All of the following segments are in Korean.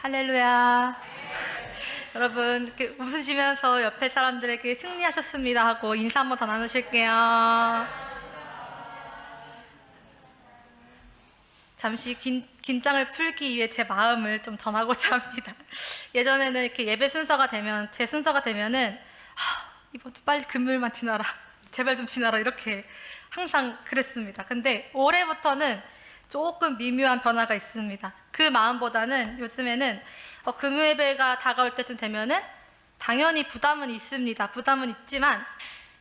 할렐루야. 여러분, 이렇게 웃으시면서 옆에 사람들에게 승리하셨습니다 하고 인사 한번 더 나누실게요. 잠시 긴장을 풀기 위해 제 마음을 좀 전하고자 합니다. 예전에는 이렇게 예배 순서가 되면, 제 순서가 되면은, 이번 주 빨리 금요일만 지나라. 제발 좀 지나라. 이렇게 항상 그랬습니다. 근데 올해부터는 조금 미묘한 변화가 있습니다. 그 마음보다는 요즘에는 금요 예배가 다가올 때쯤 되면은 당연히 부담은 있습니다. 부담은 있지만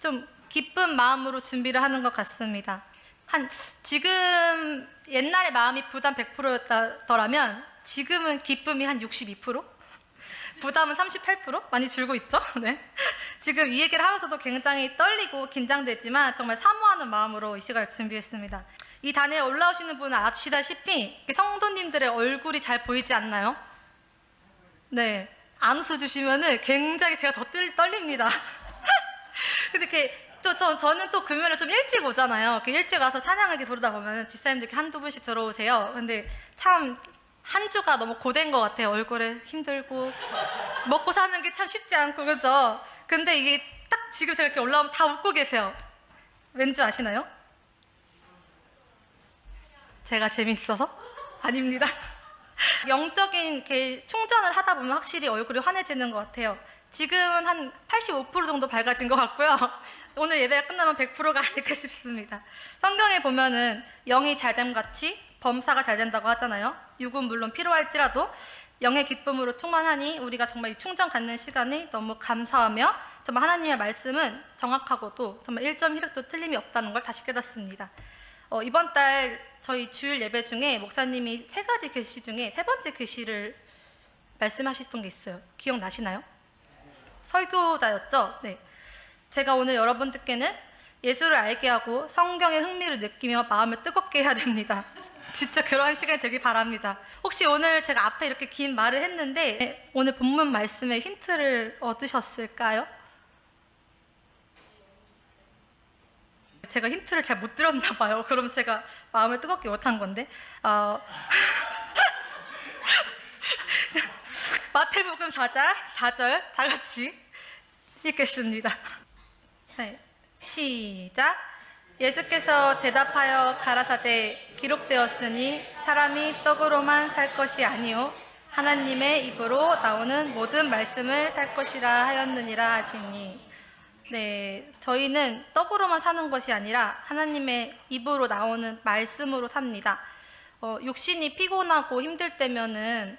좀 기쁜 마음으로 준비를 하는 것 같습니다. 지금 옛날에 마음이 부담 100%였더라면 지금은 기쁨이 한 62%? 부담은 38%? 많이 줄고 있죠? 네. 지금 이 얘기를 하면서도 굉장히 떨리고 긴장되지만 정말 사모하는 마음으로 이 시간을 준비했습니다. 이 단에 올라오시는 분은 아시다시피 성도님들의 얼굴이 잘 보이지 않나요? 네. 안 웃어주시면은 굉장히 제가 더 떨립니다. 근데 이렇게 저는 또 금요일에 좀 일찍 오잖아요. 일찍 와서 찬양하게 부르다 보면 집사님들 한두 분씩 들어오세요. 근데 참 한 주가 너무 고된 것 같아요. 얼굴에 힘들고 먹고 사는 게 참 쉽지 않고, 그죠? 근데 이게 딱 지금 제가 이렇게 올라오면 다 웃고 계세요. 왠지 아시나요? 제가 재밌어서? 아닙니다. 영적인 이렇게 충전을 하다 보면 확실히 얼굴이 환해지는 것 같아요. 지금은 한 85% 정도 밝아진 것 같고요. 오늘 예배가 끝나면 100%가 아닐까 싶습니다. 성경에 보면은 영이 잘됨 같이 범사가 잘 된다고 하잖아요. 육은 물론 필요할지라도 영의 기쁨으로 충만하니 우리가 정말 이 충전 갖는 시간이 너무 감사하며 정말 하나님의 말씀은 정확하고도 정말 1.1획도 틀림이 없다는 걸 다시 깨닫습니다. 이번 달 저희 주일 예배 중에 목사님이 3가지 계시 중에 3번째 계시를 말씀하셨던 게 있어요. 기억나시나요? 설교자였죠? 네. 제가 오늘 여러분들께는 예수를 알게 하고 성경의 흥미를 느끼며 마음을 뜨겁게 해야 됩니다. 진짜 그런 시간이 되길 바랍니다. 혹시 오늘 제가 앞에 이렇게 긴 말을 했는데 오늘 본문 말씀에 힌트를 얻으셨을까요? 제가 힌트를 잘 못 드렸나 봐요. 그럼 제가 마음을 뜨겁게 못한 건데 마태복음 4장 4절 다 같이 읽겠습니다. 네, 시작. 예수께서 대답하여 가라사대 기록되었으니 사람이 떡으로만 살 것이 아니요 하나님의 입으로 나오는 모든 말씀을 살 것이라 하였느니라 하시니. 네, 저희는 떡으로만 사는 것이 아니라 하나님의 입으로 나오는 말씀으로 삽니다. 육신이 피곤하고 힘들 때면은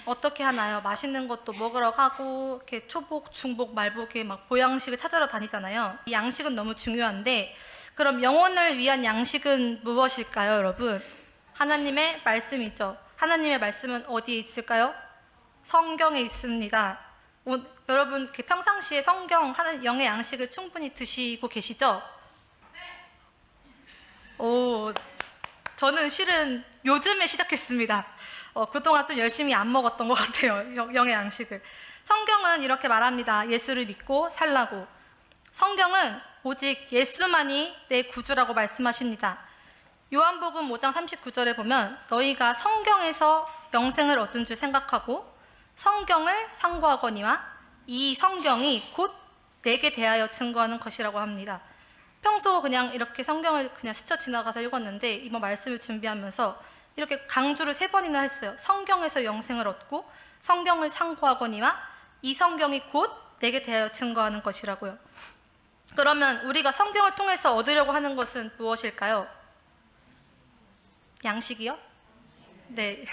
어떻게 하나요? 맛있는 것도 먹으러 가고 이렇게 초복, 중복, 말복에 막 보양식을 찾으러 다니잖아요. 이 양식은 너무 중요한데 그럼 영혼을 위한 양식은 무엇일까요, 여러분? 하나님의 말씀이죠. 하나님의 말씀은 어디에 있을까요? 성경에 있습니다. 여러분 평상시에 성경 하는 영의 양식을 충분히 드시고 계시죠? 오, 저는 실은 요즘에 시작했습니다. 그동안 좀 열심히 안 먹었던 것 같아요. 영의 양식을. 성경은 이렇게 말합니다. 예수를 믿고 살라고. 성경은 오직 예수만이 내 구주라고 말씀하십니다. 요한복음 5장 39절에 보면 너희가 성경에서 영생을 얻은 줄 생각하고 성경을 상고하거니와 이 성경이 곧 내게 대하여 증거하는 것이라고 합니다. 평소 그냥 이렇게 성경을 그냥 스쳐 지나가서 읽었는데 이번 말씀을 준비하면서 이렇게 강조를 3번이나 했어요. 성경에서 영생을 얻고 성경을 상고하거니와 이 성경이 곧 내게 대하여 증거하는 것이라고요. 그러면 우리가 성경을 통해서 얻으려고 하는 것은 무엇일까요? 양식이요? 네,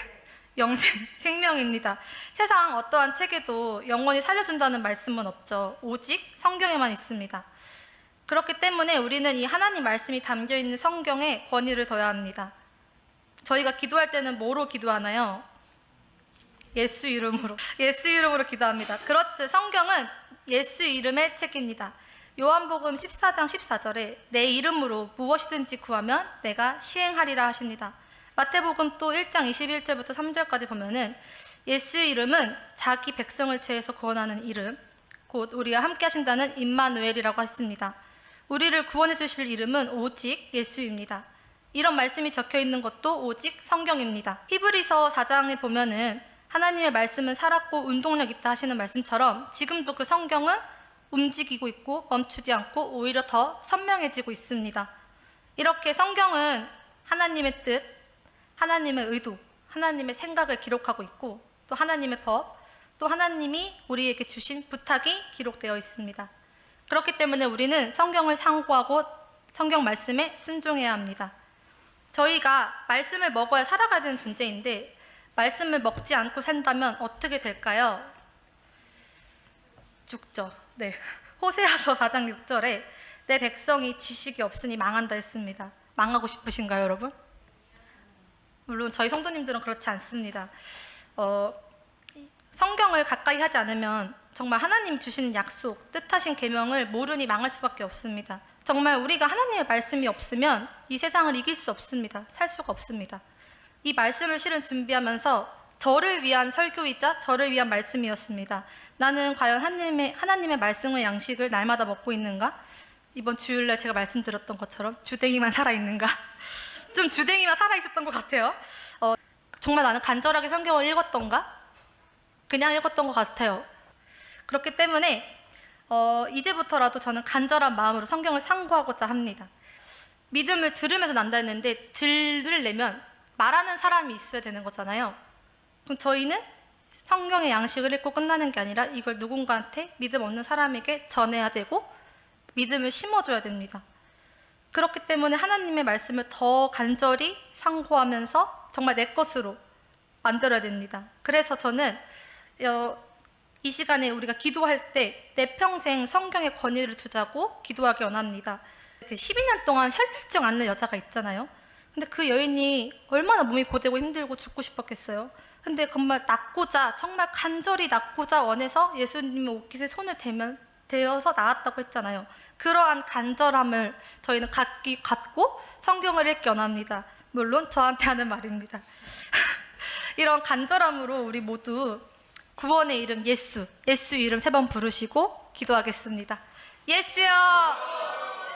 영생, 생명입니다. 세상 어떠한 책에도 영원히 살려준다는 말씀은 없죠. 오직 성경에만 있습니다. 그렇기 때문에 우리는 이 하나님 말씀이 담겨있는 성경에 권위를 둬야 합니다. 저희가 기도할 때는 뭐로 기도하나요? 예수 이름으로. 예수 이름으로 기도합니다. 그렇듯 성경은 예수 이름의 책입니다. 요한복음 14장 14절에 내 이름으로 무엇이든지 구하면 내가 시행하리라 하십니다. 마태복음 또 1장 21절부터 3절까지 보면은 예수 이름은 자기 백성을 죄에서 구원하는 이름, 곧 우리와 함께 하신다는 임마누엘이라고 했습니다. 우리를 구원해 주실 이름은 오직 예수입니다. 이런 말씀이 적혀 있는 것도 오직 성경입니다. 히브리서 4장에 보면은 하나님의 말씀은 살았고 운동력 있다 하시는 말씀처럼 지금도 그 성경은 움직이고 있고 멈추지 않고 오히려 더 선명해지고 있습니다. 이렇게 성경은 하나님의 뜻, 하나님의 의도, 하나님의 생각을 기록하고 있고 또 하나님의 법, 또 하나님이 우리에게 주신 부탁이 기록되어 있습니다. 그렇기 때문에 우리는 성경을 상고하고 성경 말씀에 순종해야 합니다. 저희가 말씀을 먹어야 살아가야 되는 존재인데 말씀을 먹지 않고 산다면 어떻게 될까요? 죽죠. 네. 호세아서 4장 6절에 내 백성이 지식이 없으니 망한다 했습니다. 망하고 싶으신가요, 여러분? 물론 저희 성도님들은 그렇지 않습니다. 성경을 가까이 하지 않으면 정말 하나님 주시는 약속, 뜻하신 계명을 모르니 망할 수밖에 없습니다. 정말 우리가 하나님의 말씀이 없으면 이 세상을 이길 수 없습니다. 살 수가 없습니다. 이 말씀을 실은 준비하면서 저를 위한 설교이자 저를 위한 말씀이었습니다. 나는 과연 하나님의 말씀의 양식을 날마다 먹고 있는가? 이번 주일날 제가 말씀드렸던 것처럼 주댕이만 살아있는가? 좀 주댕이만 살아있었던 것 같아요. 정말 나는 간절하게 성경을 읽었던가? 그냥 읽었던 것 같아요. 그렇기 때문에 이제부터라도 저는 간절한 마음으로 성경을 상고하고자 합니다. 믿음을 들으면서 난다 했는데 들으려면 말하는 사람이 있어야 되는 거잖아요. 그럼 저희는 성경의 양식을 읽고 끝나는 게 아니라 이걸 누군가한테 믿음 없는 사람에게 전해야 되고 믿음을 심어줘야 됩니다. 그렇기 때문에 하나님의 말씀을 더 간절히 상고하면서 정말 내 것으로 만들어야 됩니다. 그래서 저는 이 시간에 우리가 기도할 때 내 평생 성경의 권위를 두자고 기도하기 원합니다. 12년 동안 혈류증 앓는 여자가 있잖아요. 근데 그 여인이 얼마나 몸이 고되고 힘들고 죽고 싶었겠어요. 근데 정말 낫고자, 정말 간절히 낫고자 원해서 예수님의 옷깃에 손을 대어서 나았다고 했잖아요. 그러한 간절함을 저희는 갖고 성경을 읽기 원합니다. 물론 저한테 하는 말입니다. 이런 간절함으로 우리 모두 구원의 이름 예수 이름 3번 부르시고 기도하겠습니다. 예수여,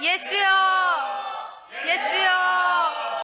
예수여, 예수여.